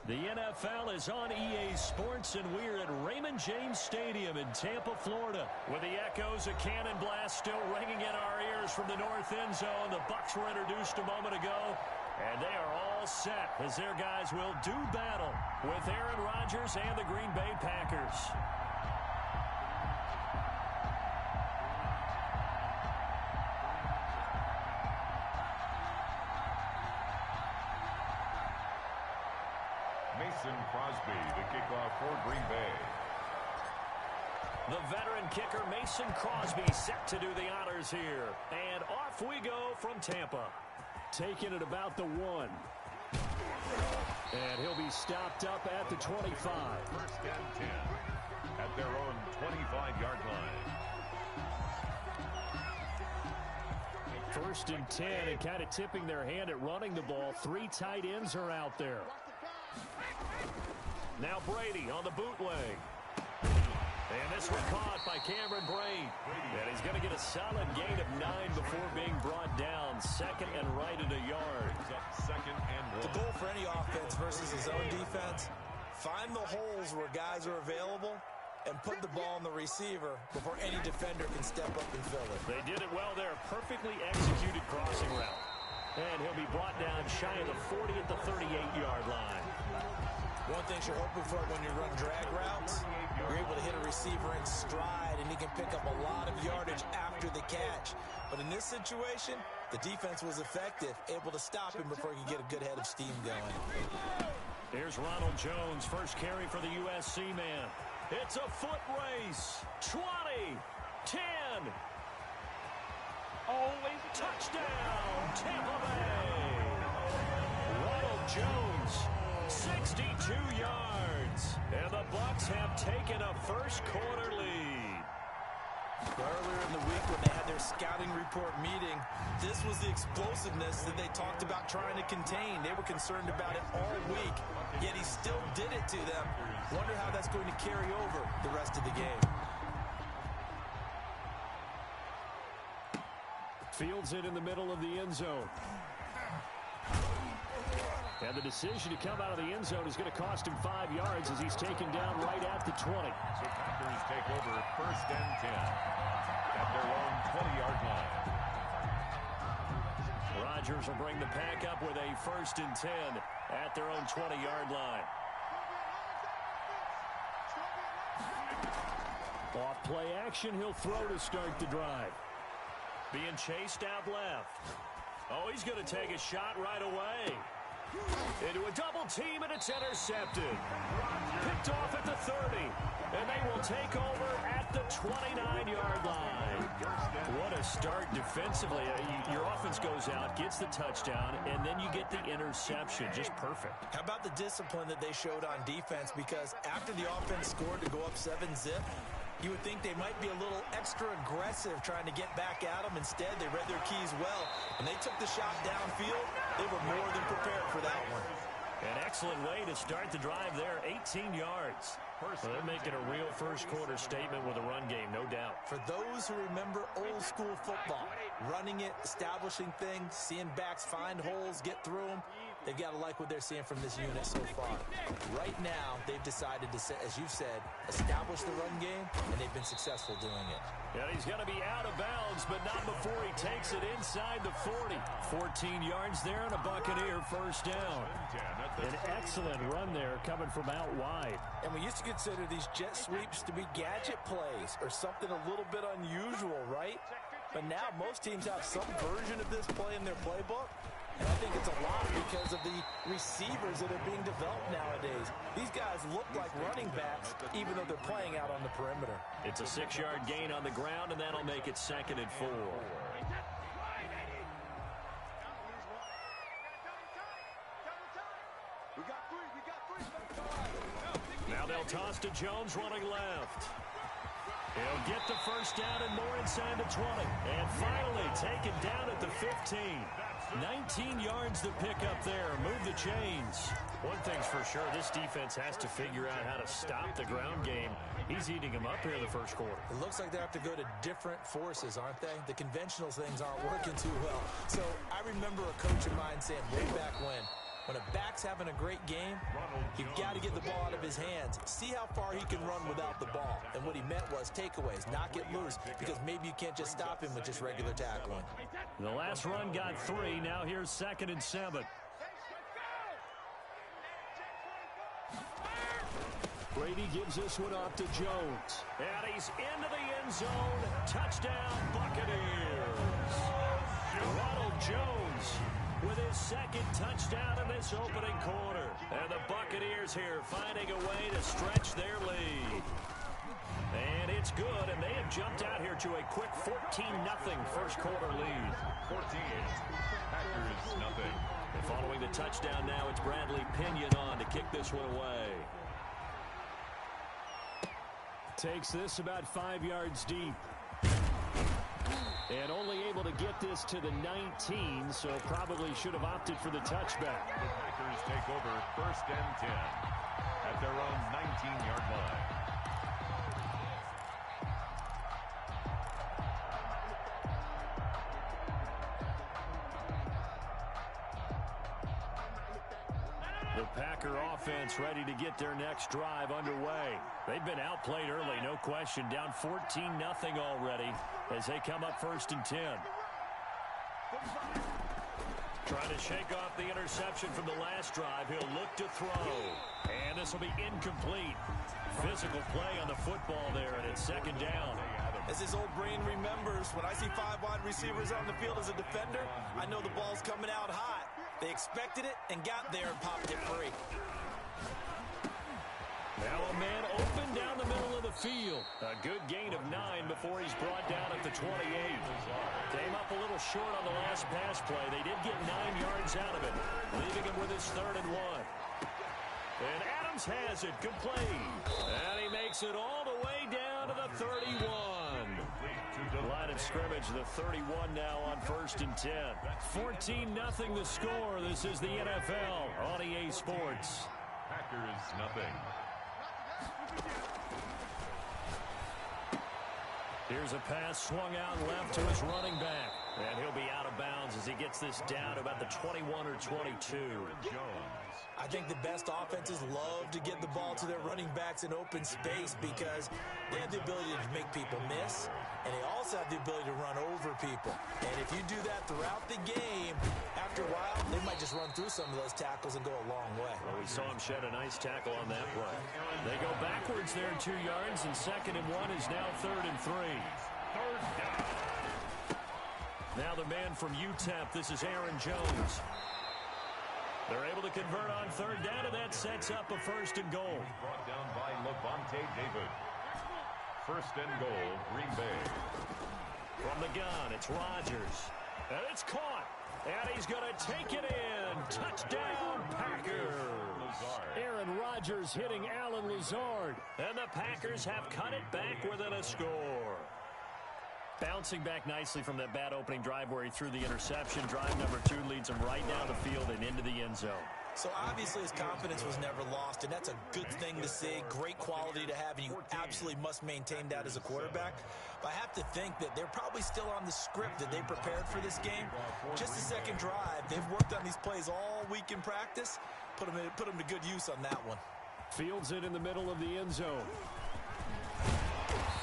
The NFL is on EA Sports, and we're at Raymond James Stadium in Tampa, Florida. With the echoes of cannon blast still ringing in our ears from the north end zone, the Bucs were introduced a moment ago, and they are all set as their guys will do battle with Aaron Rodgers and the Green Bay Packers. Crosby, the kickoff for Green Bay. The veteran kicker Mason Crosby set to do the honors here. And off we go from Tampa. Taking it about the 1. And he'll be stopped up at the 25. First and 10 at their own 25-yard line. First and 10, and kind of tipping their hand at running the ball. 3 tight ends are out there. Now Brady on the bootleg. And this one caught by Cameron Brate. And he's going to get a solid gain of 9 before being brought down. Second and right at a yard. Second and 1. The goal for any offense versus his own defense, find the holes where guys are available and put the ball on the receiver before any defender can step up and fill it. They did it well there. Perfectly executed crossing route. And he'll be brought down shy of the 40 at the 38-yard line. One thing you're hoping for when you run drag routes, you're able to hit a receiver in stride, and he can pick up a lot of yardage after the catch. But in this situation, the defense was effective, able to stop him before he could get a good head of steam going. Here's Ronald Jones, first carry for the USC man. It's a foot race. 20, 10. Always touchdown, Tampa Bay. Ronald Jones, 62 yards. And the Bucs have taken a first quarter lead. Earlier in the week when they had their scouting report meeting, this was the explosiveness that they talked about trying to contain. They were concerned about it all week, yet he still did it to them. Wonder how that's going to carry over the rest of the game. Fields it in the middle of the end zone. And the decision to come out of the end zone is going to cost him 5 yards as he's taken down right at the 20. So Packers take over first and 10 at their own 20-yard line. Rodgers will bring the pack up with a first and 10 at their own 20-yard line. Off play action, he'll throw to start the drive. Being chased out left. Oh, he's going to take a shot right away. Into a double team, and it's intercepted. Picked off at the 30. And they will take over at the 29-yard line. What a start defensively. Your offense goes out, gets the touchdown, and then you get the interception. Just perfect. How about the discipline that they showed on defense? Because after the offense scored to go up 7-zip, you would think they might be a little extra aggressive trying to get back at them. Instead, they read their keys well. When they took the shot downfield, they were more than prepared for that one. An excellent way to start the drive there, 18 yards. So they're making a real first-quarter statement with a run game, no doubt. For those who remember old-school football, running it, establishing things, seeing backs find holes, get through them, they've got to like what they're seeing from this unit so far. Right now, they've decided to, as you've said, establish the run game, and they've been successful doing it. And he's going to be out of bounds, but not before he takes it inside the 40. 14 yards there and a Buccaneer first down. An excellent run there coming from out wide. And we used to consider these jet sweeps to be gadget plays or something a little bit unusual, right? But now most teams have some version of this play in their playbook. And I think it's a lot because of the receivers that are being developed nowadays. These guys look like running backs, even though they're playing out on the perimeter. It's a 6-yard gain on the ground, and that'll make it 2nd and 4. Now they'll toss to Jones running left. He'll get the first down and more inside the 20. And finally taken down at the 15. 19 yards to pick up there. Move the chains. One thing's for sure, this defense has to figure out how to stop the ground game. He's eating them up here in the first quarter. It looks like they have to go to different forces, aren't they? The conventional things aren't working too well. So I remember a coach of mine saying way back when, When a back's having a great game, you've got to get the ball out of his hands. See how far he can run without the ball. And what he meant was takeaways, knock it loose, because maybe you can't just stop him with just regular tackling. The last run got 3. Now here's 2nd and 7. Brady gives this one off to Jones. And he's into the end zone. Touchdown, Buccaneers. Ronald Jones with his 2nd touchdown in this opening quarter. And the Buccaneers here finding a way to stretch their lead. And it's good, and they have jumped out here to a quick 14-0 first quarter lead. 14. Packers nothing. And following the touchdown now, it's Bradley Pinion on to kick this one away. Takes this about 5 yards deep. And only able to get this to the 19, so probably should have opted for the touchback. The Packers take over 1st and 10 at their own 19-yard line. The Packer offense ready to get their next drive underway. They've been outplayed early, no question. Down 14-0 already as they come up 1st and 10. Trying to shake off the interception from the last drive. He'll look to throw. And this will be incomplete. Physical play on the football there, and it's 2nd down. As his old brain remembers, when I see 5 wide receivers on the field as a defender, I know the ball's coming out hot. They expected it and got there and popped it free. Now a man open down the middle of the field. A good gain of 9 before he's brought down at the 28. Came up a little short on the last pass play. They did get 9 yards out of it, leaving him with his 3rd and 1. And Adams has it, complete. And he makes it all the way down to the 31. Line of scrimmage, the 31 now on 1st and 10. 14-0 the score. This is the NFL on EA Sports. Packers nothing. Here's a pass swung out left to his running back. And he'll be out of bounds as he gets this down to about the 21 or 22. Jones. I think the best offenses love to get the ball to their running backs in open space because they have the ability to make people miss, and they also have the ability to run over people. And if you do that throughout the game, after a while, they might just run through some of those tackles and go a long way. Well, we saw him shed a nice tackle on that play. They go backwards there 2 yards, and 2nd and 1 is now 3rd and 3. 3rd down. Now the man from UTEP, this is Aaron Jones. They're able to convert on 3rd down, and that sets up a 1st and goal. Brought down by Levante David. 1st and goal, Green Bay. From the gun, it's Rodgers. And it's caught. And he's going to take it in. Touchdown, Packers. Aaron Rodgers hitting Allen Lazard. And the Packers have cut it back within a score. Bouncing back nicely from that bad opening drive where he threw the interception. Drive number 2 leads him right down the field and into the end zone. So obviously his confidence was never lost, and that's a good thing to see. Great quality to have, and you absolutely must maintain that as a quarterback. But I have to think that they're probably still on the script that they prepared for this game. Just the 2nd drive. They've worked on these plays all week in practice. Put them to good use on that one. Fields it in the middle of the end zone.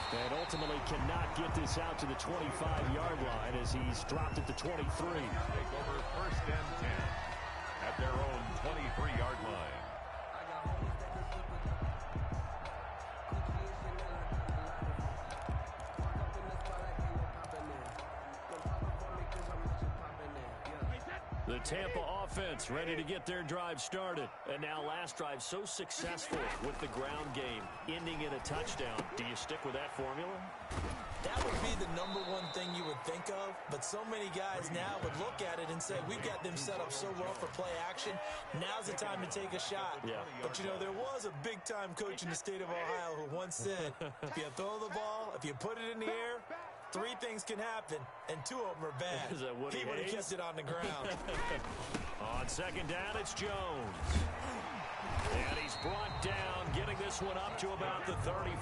And ultimately cannot get this out to the 25-yard line as he's dropped at the 23. Take over 1st and 10 at their own 23-yard line. The Tampa offense ready to get their drive started. And now last drive so successful with the ground game, ending in a touchdown. Do you stick with that formula? That would be the number 1 thing you would think of, but so many guys now would look at it and say, we've got them set up so well for play action, now's the time to take a shot. Yeah. But, you know, there was a big-time coach in the state of Ohio who once said, if you throw the ball, if you put it in the air, 3 things can happen, and 2 of them are bad. Is that Woody He would have Hayes? kept it on the ground. On 2nd down, it's Jones. And he's brought down, getting this one up to about the 35.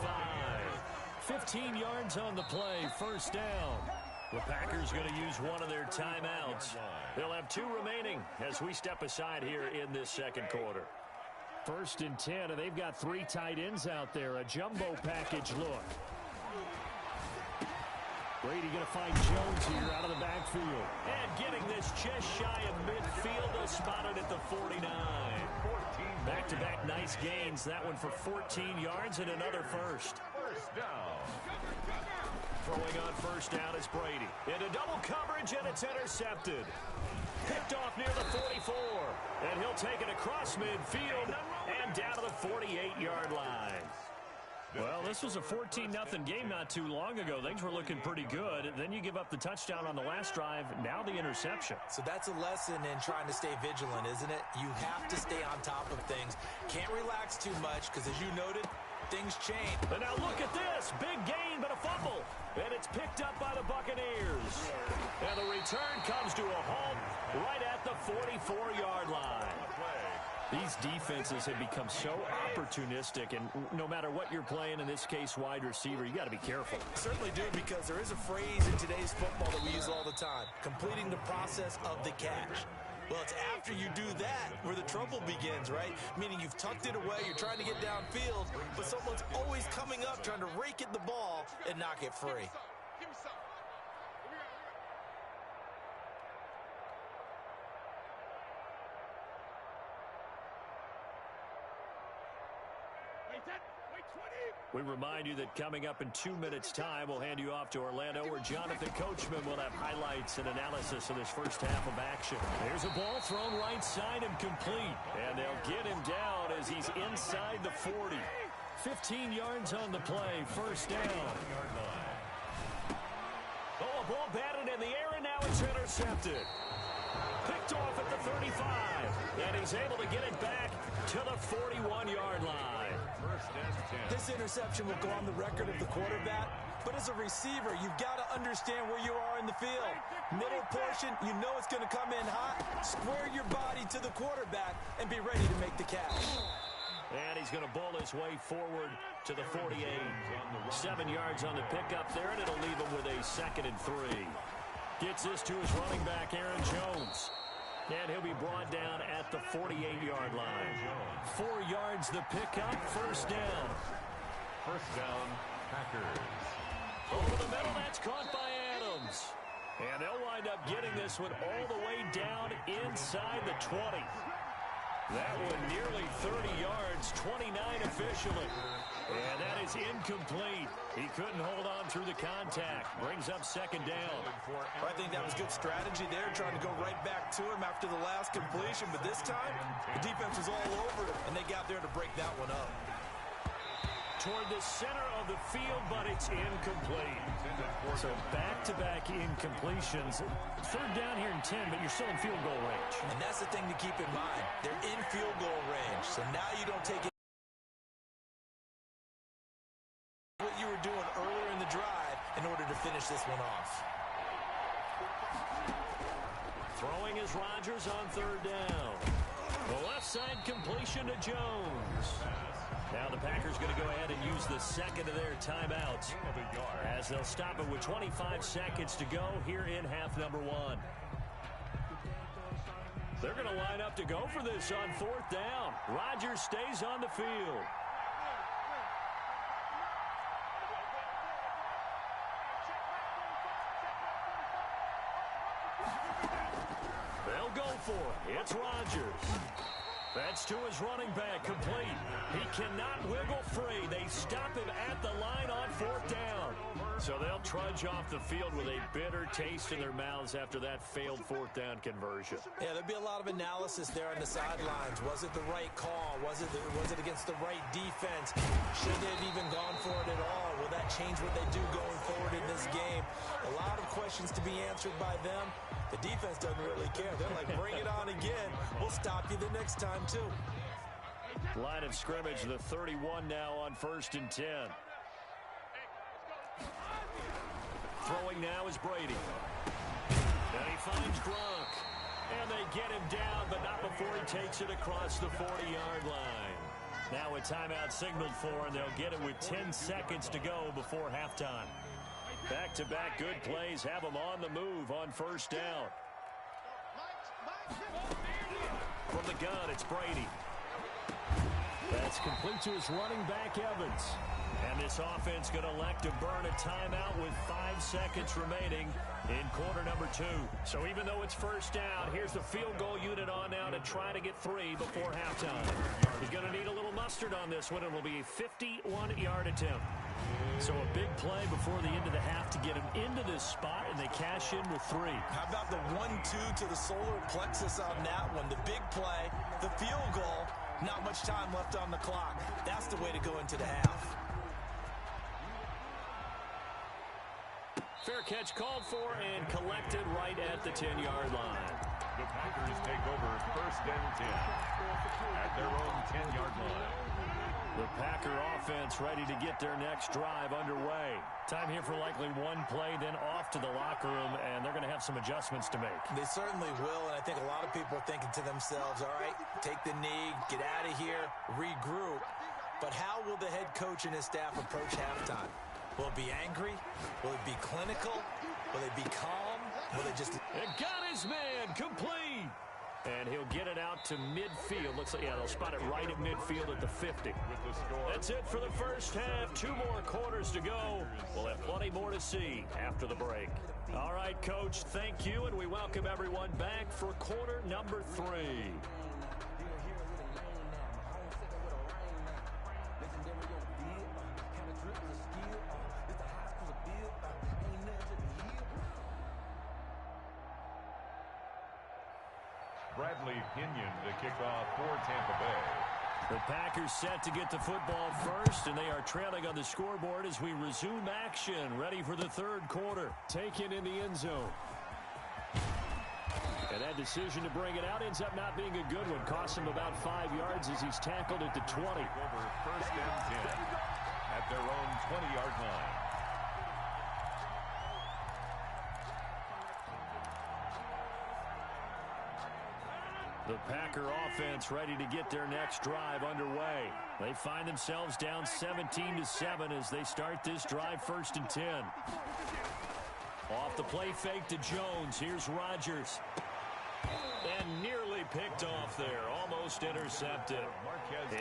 15 yards on the play, 1st down. The Packers going to use one of their timeouts. They'll have 2 remaining as we step aside here in this second quarter. 1st and 10, and they've got 3 tight ends out there. A jumbo package look. Brady going to find Jones here out of the backfield. And getting this just shy of midfield, they'll spot it at the 49. Back-to-back nice gains. That one for 14 yards and another first. First down. Throwing on first down is Brady. Into double coverage, and it's intercepted. Picked off near the 44. And he'll take it across midfield and down to the 48-yard line. Well, this was a 14-0 game not too long ago. Things were looking pretty good. Then you give up the touchdown on the last drive. Now the interception. So that's a lesson in trying to stay vigilant, isn't it? You have to stay on top of things. Can't relax too much because, as you noted, things change. And now look at this. Big gain, but a fumble. And it's picked up by the Buccaneers. And the return comes to a halt right at the 44-yard line. These defenses have become so opportunistic, and no matter what you're playing, in this case wide receiver, you got to be careful. Certainly do, because there is a phrase in today's football that we use all the time: completing the process of the catch. Well, it's after you do that where the trouble begins, right? Meaning you've tucked it away, you're trying to get downfield, but someone's always coming up trying to rake at the ball and knock it free. We remind you that coming up in 2 minutes' time, we'll hand you off to Orlando, where Jonathan Coachman will have highlights and analysis of this first half of action. There's a ball thrown right side and complete. And they'll get him down as he's inside the 40. 15 yards on the play, first down. Oh, a ball batted in the air, and now it's intercepted. Picked off at the 35. And he's able to get it back to the 41-yard line. This interception will go on the record of the quarterback, but as a receiver, you've got to understand where you are in the field. Middle portion, you know it's going to come in hot. Square your body to the quarterback and be ready to make the catch. And he's going to bowl his way forward to the 48. 7 yards on the pickup there, and it'll leave him with a 2nd and 3. Gets this to his running back, Aaron Jones. And he'll be brought down at the 48-yard line. 4 yards the pickup, first down. First down, Packers. Over the middle, that's caught by Adams. And they'll wind up getting this one all the way down inside the 20. That one nearly 30 yards, 29 officially. And that is incomplete. He couldn't hold on through the contact. Brings up 2nd down. I think that was good strategy there, trying to go right back to him after the last completion. But this time, the defense was all over it, and they got there to break that one up. Toward the center of the field, but it's incomplete. So back-to-back incompletions. 3rd down here in 10, but you're still in field goal range. And that's the thing to keep in mind. They're in field goal range, so now you don't take it. What you were doing earlier in the drive in order to finish this one off. Throwing is Rodgers on 3rd down. The left side completion to Jones. Now the Packers going to go ahead and use the 2nd of their timeouts as they'll stop it with 25 seconds to go here in half number 1. They're going to line up to go for this on 4th down. Rodgers stays on the field. They'll go for it. It's Rodgers. That's to his running back, complete. He cannot wiggle free. They stop him at the line on 4th down. So they'll trudge off the field with a bitter taste in their mouths after that failed 4th down conversion. Yeah, there'll be a lot of analysis there on the sidelines. Was it the right call? Was it against the right defense? Should they have even gone for it at all? Will that change what they do going forward in this game? A lot of questions to be answered by them. The defense doesn't really care. They're like, bring it on again. We'll stop you the next time, too. Line of scrimmage, the 31 now on 1st and 10. Throwing now is Brady. And he finds Gronk. And they get him down, but not before he takes it across the 40-yard line. Now a timeout signaled for, and they'll get it with 10 seconds to go before halftime. Back-to-back good plays have them on the move on first down. From the gun, it's Brady. That's complete to his running back, Evans. And this offense going to elect to burn a timeout with 5 seconds remaining in quarter number 2. So even though it's first down, here's the field goal unit on now to try to get 3 before halftime. He's going to need a little mustard on this one. It will be a 51-yard attempt. So a big play before the end of the half to get him into this spot, and they cash in with 3. How about the 1-2 to the solar plexus on that one? The big play, the field goal, not much time left on the clock. That's the way to go into the half. Fair catch called for and collected right at the 10-yard line. The Packers take over first and 10 at their own 10-yard line. The Packer offense ready to get their next drive underway. Time here for likely one play, then off to the locker room, and they're going to have some adjustments to make. They certainly will, and I think a lot of people are thinking to themselves, all right, take the knee, get out of here, regroup. But how will the head coach and his staff approach halftime? Will it be angry? Will it be clinical? Will it be calm? Will it just... And got his man complete. And he'll get it out to midfield. Looks like, yeah, they'll spot it right at midfield at the 50. That's it for the first half. 2 more quarters to go. We'll have plenty more to see after the break. All right, Coach, thank you, and we welcome everyone back for quarter number 3. Bradley Pinion to kick off for Tampa Bay. The Packers set to get the football first, and they are trailing on the scoreboard as we resume action, ready for the third quarter. Taken in the end zone. And that decision to bring it out ends up not being a good one. Costs him about 5 yards as he's tackled at the 20. Over first and 10 at their own 20-yard line. The Packer offense ready to get their next drive underway. They find themselves down 17-7 as they start this drive first and 10. Off the play fake to Jones. Here's Rodgers. And nearly picked off there. Almost intercepted.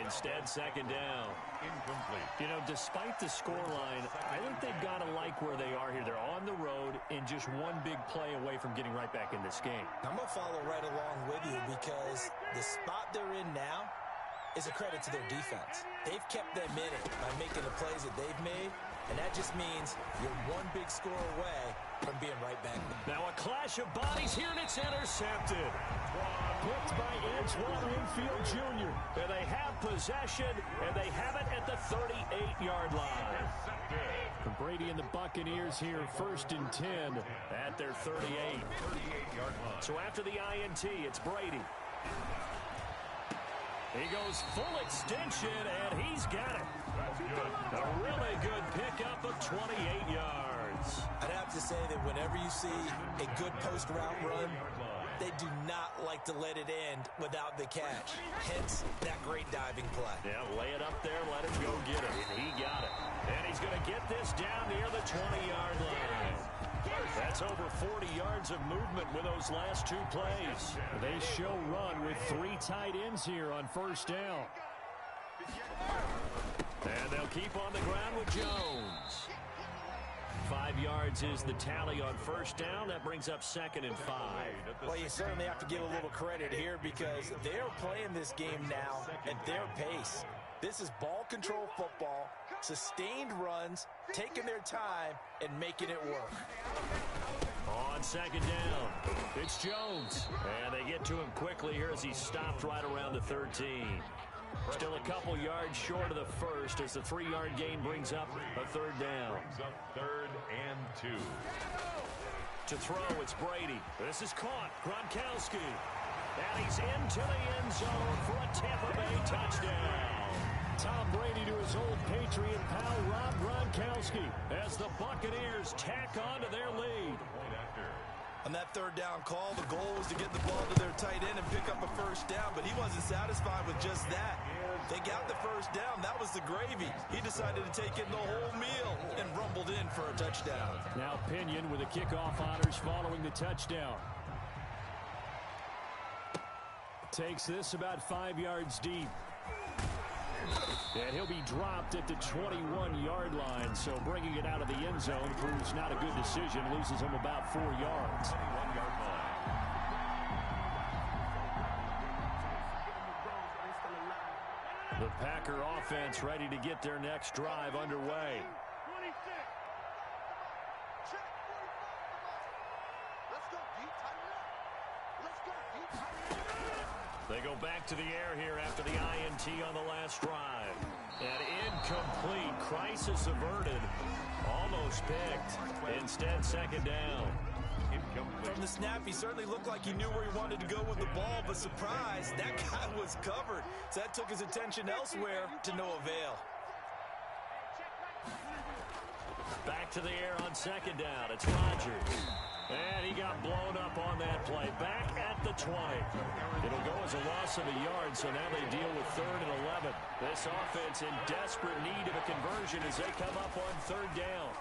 Instead, second down. Incomplete. You know, despite the scoreline, I think they've got to like where they are here. They're on the road and just one big play away from getting right back in this game. I'm going to follow right along with you because the spot they're in now is a credit to their defense. They've kept them in it by making the plays that they've made, and that just means you're one big score away from being right back there. Now a clash of bodies here, and it's intercepted. Picked by Antoine Winfield Jr. And they have possession, and they have it at the 38-yard line. From Brady and the Buccaneers here, first and 10 at their 38. 38-yard line. So after the INT, it's Brady. He goes full extension, and he's got it. A really good pickup of 28 yards. I'd have to say that whenever you see a good post route run, they do not like to let it end without the catch. Hence, that great diving play. Yeah, lay it up there, let him go get it. And he got it. And he's going to get this down near the 20-yard line. That's over 40 yards of movement with those last 2 plays. They show run with 3 tight ends here on first down. And they'll keep on the ground with Jones. 5 yards is the tally on first down. That brings up second and 5. Well, you certainly have to give a little credit here because they're playing this game now at their pace. This is ball control football, sustained runs, taking their time, and making it work. On second down, it's Jones. And they get to him quickly here as he's stopped right around the 13. Still a couple yards short of the first as the 3-yard gain brings up a third down. Brings up third and 2. To throw, it's Brady. This is caught. Gronkowski. And he's into the end zone for a Tampa Bay touchdown. Tom Brady to his old Patriot pal, Rob Gronkowski, as the Buccaneers tack on to their lead. On that third down call, the goal was to get the ball to their tight end and pick up a first down, but he wasn't satisfied with just that. They got the first down. That was the gravy. He decided to take in the whole meal and rumbled in for a touchdown. Now Pinion with the kickoff honors following the touchdown. Takes this about 5 yards deep. And he'll be dropped at the 21-yard line, so bringing it out of the end zone proves not a good decision. Loses him about 4 yards. 21-yard line. The Packer offense ready to get their next drive underway. They go back to the air here after the INT on the last drive. And incomplete. Crisis averted. Almost picked. Instead, second down. From the snap, he certainly looked like he knew where he wanted to go with the ball, but surprise, that guy was covered. So that took his attention elsewhere to no avail. Back to the air on second down. It's Rodgers. And he got blown up on that play. Back at the 20. It'll go as a loss of a yard, so now they deal with 3rd and 11. This offense in desperate need of a conversion as they come up on 3rd down.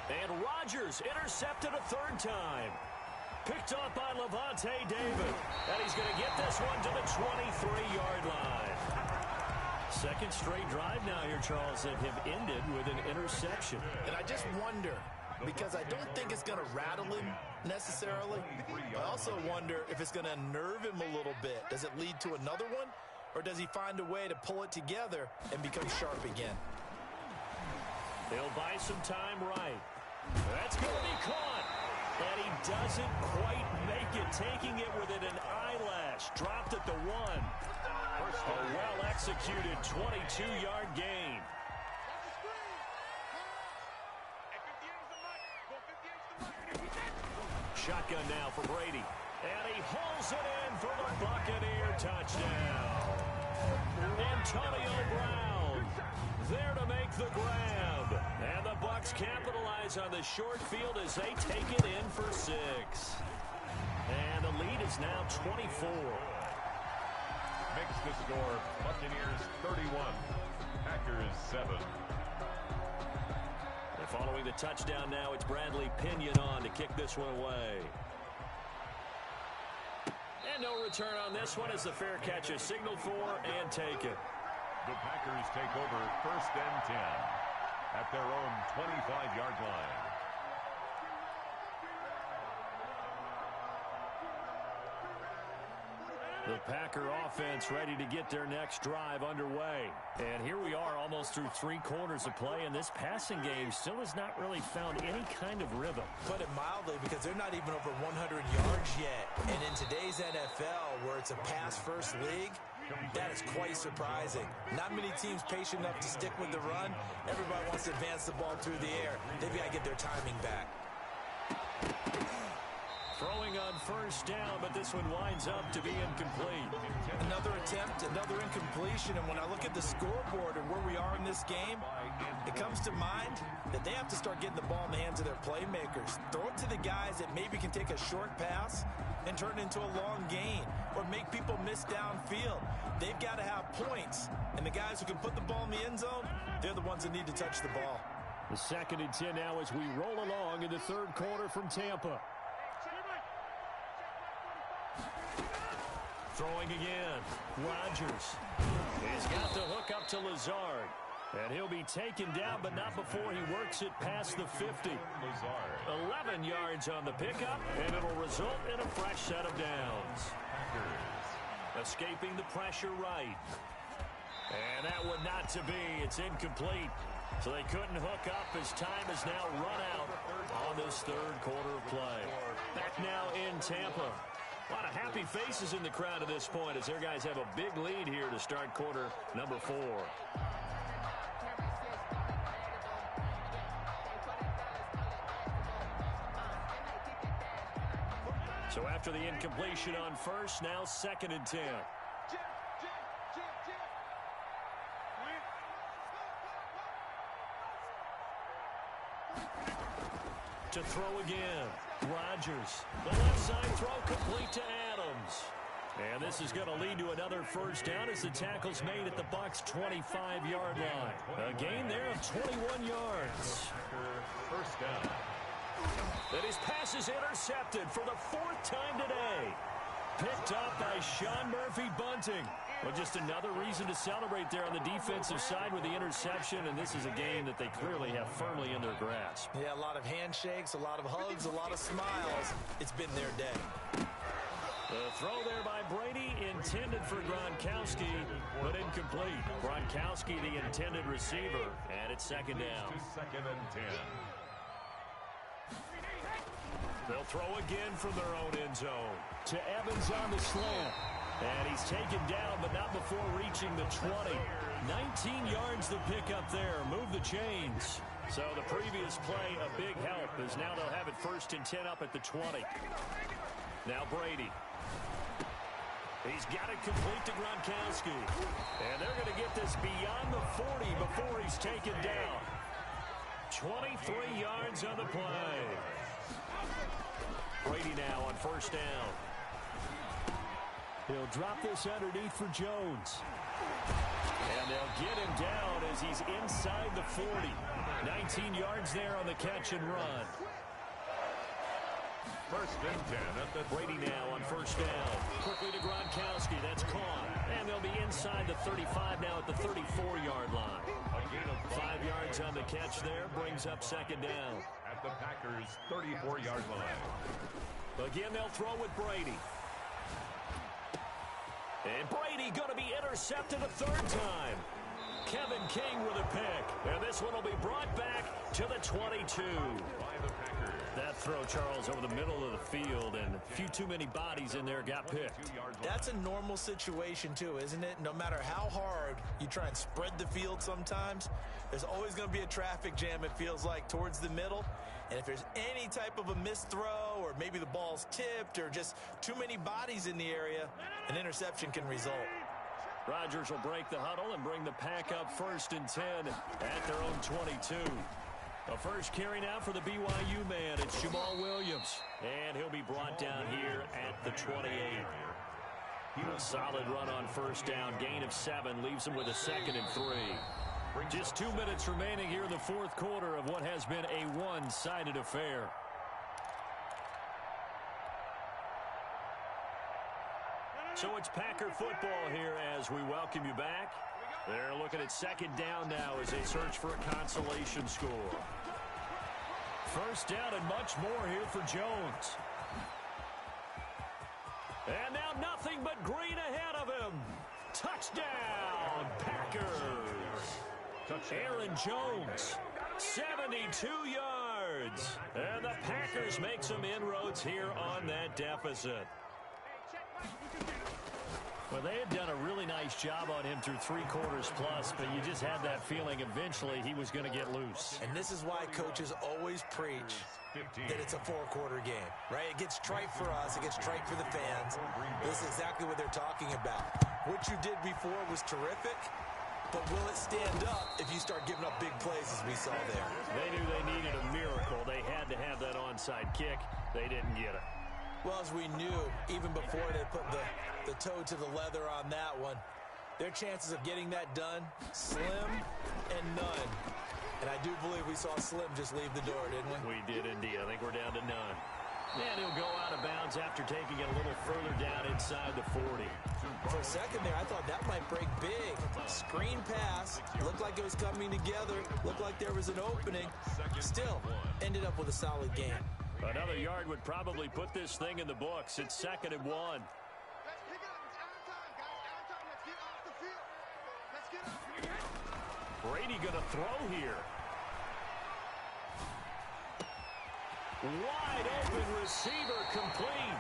And Rodgers intercepted a 3rd time. Picked up by Levante David. And he's going to get this one to the 23-yard line. Second straight drive now here, Charles, that have ended with an interception. And I just wonder, because I don't think it's going to rattle him necessarily. I also wonder if it's going to unnerve him a little bit. Does it lead to another one? Or does he find a way to pull it together and become sharp again? He'll buy some time right. That's going to be caught. And he doesn't quite make it, taking it within an eyelash. Dropped at the 1. A well-executed 22-yard gain. Shotgun now for Brady. And he hauls it in for the Buccaneer touchdown. Antonio Brown there to make the grab. And the Bucs capitalize on the short field as they take it in for 6. And the lead is now 24. Makes the score Buccaneers 31, Packers 7. And following the touchdown now, it's Bradley Pinion on to kick this one away. And no return on this one as the fair catch is signaled for and taken. The Packers take over 1st and 10 at their own 25-yard line. The Packer offense ready to get their next drive underway. And here we are almost through 3 quarters of play, and this passing game still has not really found any kind of rhythm. Put it mildly, because they're not even over 100 yards yet. And in today's NFL, where it's a pass-first league, that is quite surprising. Not many teams patient enough to stick with the run. Everybody wants to advance the ball through the air. They've got to get their timing back. Throwing on 1st down, but this one winds up to be incomplete. Another attempt, another incompletion, and when I look at the scoreboard and where we are in this game, it comes to mind that they have to start getting the ball in the hands of their playmakers. Throw it to the guys that maybe can take a short pass and turn it into a long gain or make people miss downfield. They've got to have points, and the guys who can put the ball in the end zone, they're the ones that need to touch the ball. The 2nd and 10 now as we roll along in the 3rd quarter from Tampa. Throwing again. Rodgers. He's got the hook up to Lazard. And he'll be taken down, but not before he works it past the 50. Lazard. 11 yards on the pickup, and it'll result in a fresh set of downs. Packers. Escaping the pressure right. And that one not to be. It's incomplete. So they couldn't hook up as time has now run out on this 3rd quarter of play. Back now in Tampa. A lot of happy faces in the crowd at this point as their guys have a big lead here to start quarter number 4. So after the incompletion on 1st, now 2nd and 10. To throw again. Rodgers. The left side throw complete to Adams. And this is going to lead to another first down as the tackle's made at the Bucs' 25-yard line. A gain there of 21 yards. First down. And his pass is intercepted for the 4th time today. Picked up by Sean Murphy-Bunting. Well, just another reason to celebrate there on the defensive side with the interception, and this is a game that they clearly have firmly in their grasp. Yeah, a lot of handshakes, a lot of hugs, a lot of smiles. It's been their day. The throw there by Brady, intended for Gronkowski, but incomplete. Gronkowski, the intended receiver, and it's second down. Second and 10. They'll throw again from their own end zone. To Evans on the slant. And he's taken down, but not before reaching the 20. 19 yards to pick up there. Move the chains. So the previous play, a big help, as now they'll have it 1st and 10 up at the 20. Now Brady. He's got it complete to Gronkowski. And they're going to get this beyond the 40 before he's taken down. 23 yards on the play. Brady now on 1st down. He'll drop this underneath for Jones. And they'll get him down as he's inside the 40. 19 yards there on the catch and run. 1st and 10 at the Brady now on 1st down. Quickly to Gronkowski. That's caught. And they'll be inside the 35 now at the 34-yard line. 5 yards on the catch there. Brings up 2nd down. At the Packers' 34-yard line. Again, they'll throw with Brady. And Brady going to be intercepted a 3rd time. Kevin King with a pick. And this one will be brought back to the 22. By the Packers. That throw, Charles, over the middle of the field, and a few too many bodies in there got picked. That's a normal situation, too, isn't it? No matter how hard you try and spread the field sometimes, there's always going to be a traffic jam, it feels like, towards the middle. And if there's any type of a missed throw, or maybe the ball's tipped, or just too many bodies in the area, an interception can result. Rodgers will break the huddle and bring the pack up 1st and 10 at their own 22. The first carry now for the BYU man. It's Jamal Williams. And he'll be brought down here at the 28. A solid run on 1st down. Gain of 7 leaves him with a 2nd and 3. Just 2 minutes remaining here in the 4th quarter of what has been a one-sided affair. So it's Packer football here as we welcome you back. They're looking at 2nd down now as they search for a consolation score. 1st down and much more here for Jones. And now nothing but green ahead of him. Touchdown, Packers. Aaron Jones, 72 yards. And the Packers make some inroads here on that deficit. Well, they had done a really nice job on him through 3 quarters plus, but you just had that feeling eventually he was going to get loose. And this is why coaches always preach that it's a 4-quarter game, right? It gets trite for us. It gets trite for the fans. This is exactly what they're talking about. What you did before was terrific, but will it stand up if you start giving up big plays as we saw there? They knew they needed a miracle. They had to have that onside kick. They didn't get it. Well, as we knew, even before they put the toe to the leather on that one, their chances of getting that done, slim and none. And I do believe we saw Slim just leave the door, didn't we? We did indeed. I think we're down to none. And he'll go out of bounds after taking it a little further down inside the 40. For a second there, I thought that might break big. Screen pass. Looked like it was coming together. Looked like there was an opening. Still, ended up with a solid game. Another yard would probably put this thing in the books. It's 2nd and 1. Brady going to throw here. Wide open receiver complete.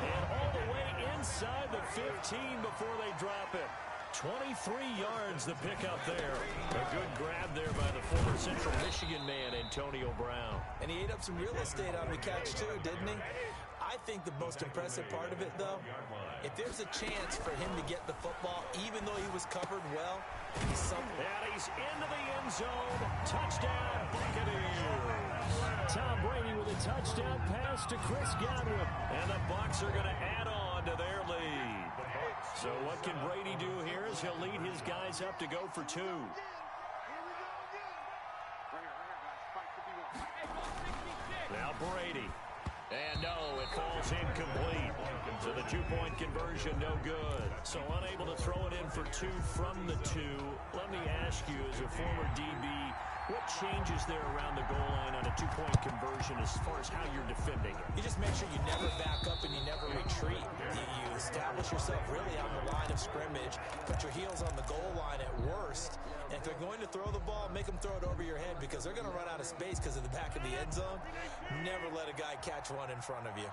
And all the way inside the 15 before they drop it. 23 yards to pick up there. A good grab there by the former Central Michigan man, Antonio Brown. And he ate up some real estate on the catch too, didn't he? I think the most impressive part of it, though, if there's a chance for him to get the football, even though he was covered well, he's something. And he's into the end zone. Touchdown, Buccaneers. Tom Brady with a touchdown pass to Chris Godwin. And the Bucs are going to add on to their lead. So what can Brady do here as he'll lead his guys up to go for two? Now Brady. And no, it falls incomplete. So the two-point conversion, no good. So unable to throw it in for two from the two. Let me ask you, as a former DB, what changes there around the goal line on a two-point conversion as far as how you're defending it? You just make sure you never back up and you never retreat. You establish yourself really on the line of scrimmage, put your heels on the goal line at worst, and if they're going to throw the ball, make them throw it over your head because they're going to run out of space because of the back of the end zone. Never let a guy catch one in front of you.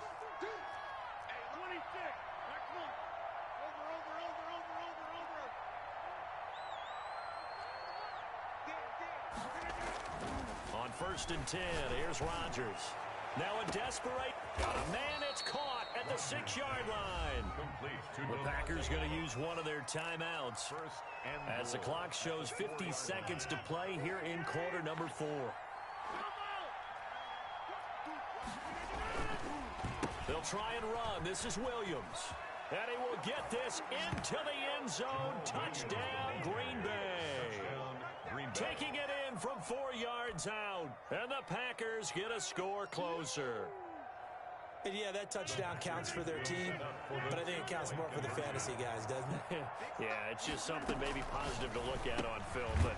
On 1st and 10, here's Rodgers. Now a desperate. Man, it's caught at the 6-yard line. The Packers going to use one of their timeouts as the clock shows 50 seconds to play here in quarter number 4. They'll try and run. This is Williams. And he will get this into the end zone. Touchdown, Green Bay. Taking it in from 4 yards out. And the Packers get a score closer. And yeah, that touchdown counts for their team, but I think it counts more for the fantasy guys, doesn't it? Yeah, it's just something maybe positive to look at on film, but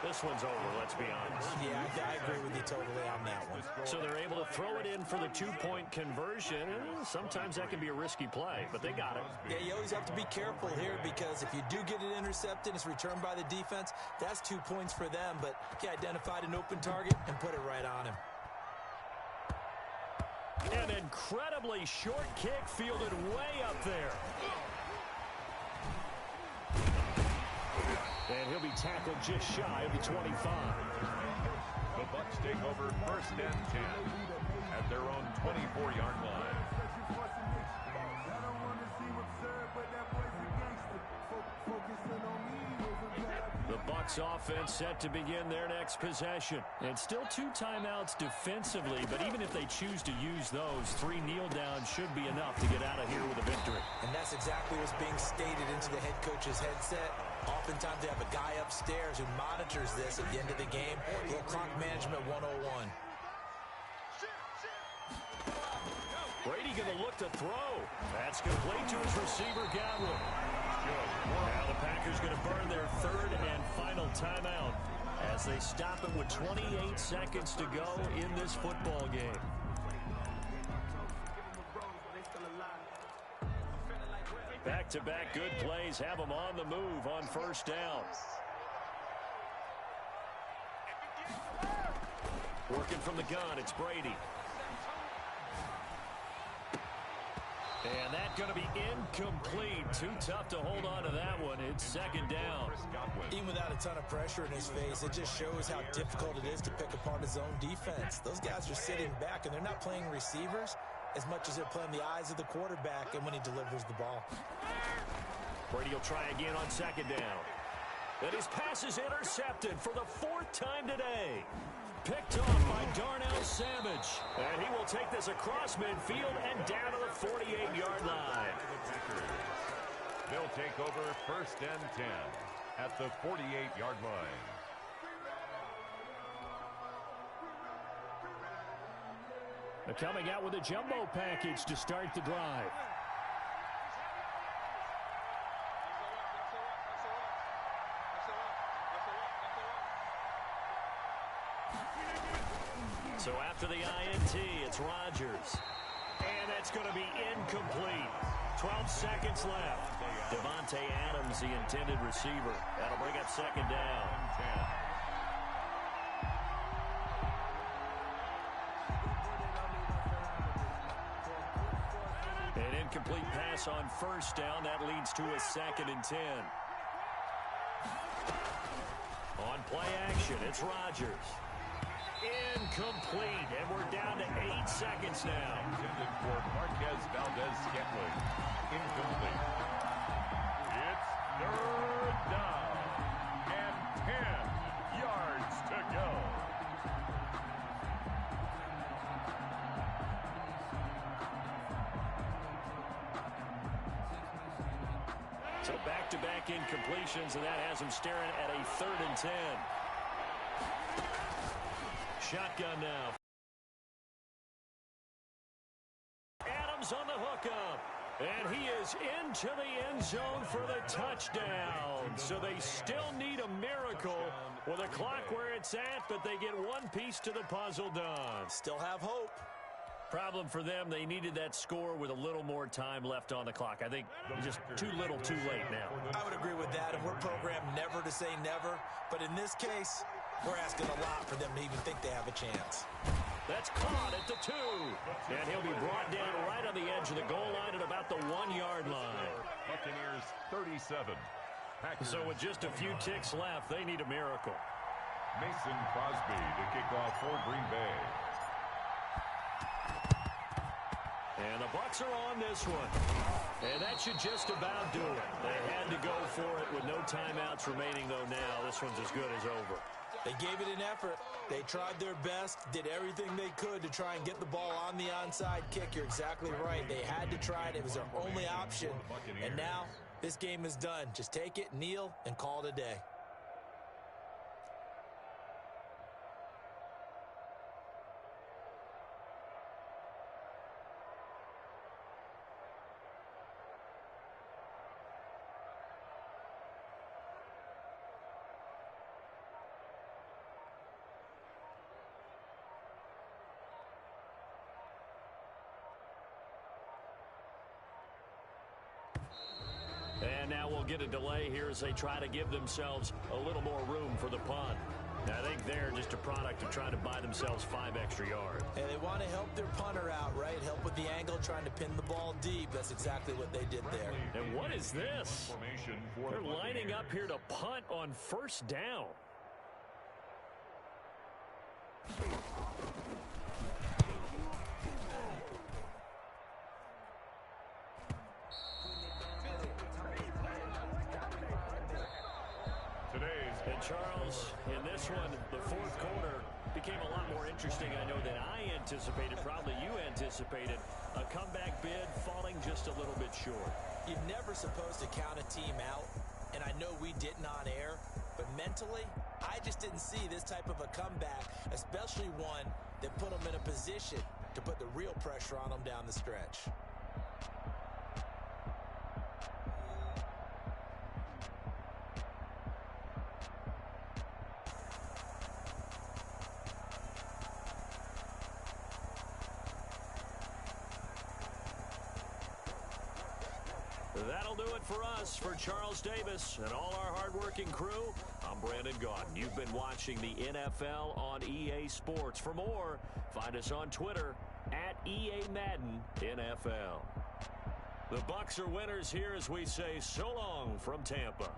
this one's over, let's be honest. Yeah, I agree with you totally on that one. So they're able to throw it in for the two-point conversion. Sometimes that can be a risky play, but they got it. Yeah, you always have to be careful here because if you do get it intercepted, it's returned by the defense, that's 2 points for them, but you identified an open target and put it right on him. An incredibly short kick fielded way up there. And he'll be tackled just shy of the 25. The Bucs take over 1st and 10 at their own 24-yard line. The Bucs offense set to begin their next possession. And still 2 timeouts defensively, but even if they choose to use those, 3 kneel downs should be enough to get out of here with a victory. And that's exactly what's being stated into the head coach's headset. Oftentimes they have a guy upstairs who monitors this at the end of the game. A little clock management 101. Brady going to look to throw. That's complete to his receiver, Godwin. Now the Packers going to burn their 3rd and final timeout as they stop it with 28 seconds to go in this football game. Back-to-back good plays have them on the move on 1st down. Working from the gun, it's Brady. And that's going to be incomplete. Too tough to hold on to that one. It's 2nd down. Even without a ton of pressure in his face, it just shows how difficult it is to pick apart his own defense. Those guys are sitting back, and they're not playing receivers as much as they're playing the eyes of the quarterback and when he delivers the ball. Brady will try again on 2nd down. And his pass is intercepted for the 4th time today. Picked off by Darnell Savage. And he will take this across midfield and down to the 48-yard line. They'll take over 1st and 10 at the 48-yard line. They're coming out with a jumbo package to start the drive. So after the INT, it's Rodgers. And that's going to be incomplete. 12 seconds left. Devontae Adams, the intended receiver. That'll bring up 2nd down. An incomplete pass on 1st down. That leads to a 2nd and 10. On play action, it's Rodgers. Incomplete, and we're down to 8 seconds now. Intended for Marquez Valdez-Scantling. Incomplete. It's 3rd down and 10 yards to go. So back-to-back incompletions, and that has him staring at a 3rd and 10. Shotgun now. Adams on the hookup. And he is into the end zone for the touchdown. So they still need a miracle with a clock where it's at, but they get one piece to the puzzle done. Still have hope. Problem for them, they needed that score with a little more time left on the clock. I think just too little too late now. I would agree with that, and we're programmed never to say never. But in this case, we're asking a lot for them to even think they have a chance. That's caught at the 2. And he'll be brought down right on the edge of the goal line at about the 1-yard line. Buccaneers 37. Packers. So with just a few ticks left, they need a miracle. Mason Crosby to kick off for Green Bay. And the Bucs are on this one. And that should just about do it. They had to go for it with no timeouts remaining, though now. This one's as good as over. They gave it an effort. They tried their best, did everything they could to try and get the ball on the onside kick. You're exactly right. They had to try it. It was their only option. And now this game is done. Just take it, kneel, and call it a day. And now we'll get a delay here as they try to give themselves a little more room for the punt. I think they're just a product of trying to buy themselves 5 extra yards. And they want to help their punter out, right? Help with the angle, trying to pin the ball deep. That's exactly what they did there. And what is this? They're lining up here to punt on 1st down. And Charles, in this one, the 4th quarter became a lot more interesting, I know, than I anticipated. Probably you anticipated. A comeback bid falling just a little bit short. You're never supposed to count a team out, and I know we didn't on air, but mentally, I just didn't see this type of a comeback, especially one that put them in a position to put the real pressure on them down the stretch. That'll do it for us. For Charles Davis and all our hardworking crew, I'm Brandon Gaudin. You've been watching the NFL on EA Sports. For more, find us on Twitter at EA Madden NFL. The Bucs are winners here as we say so long from Tampa.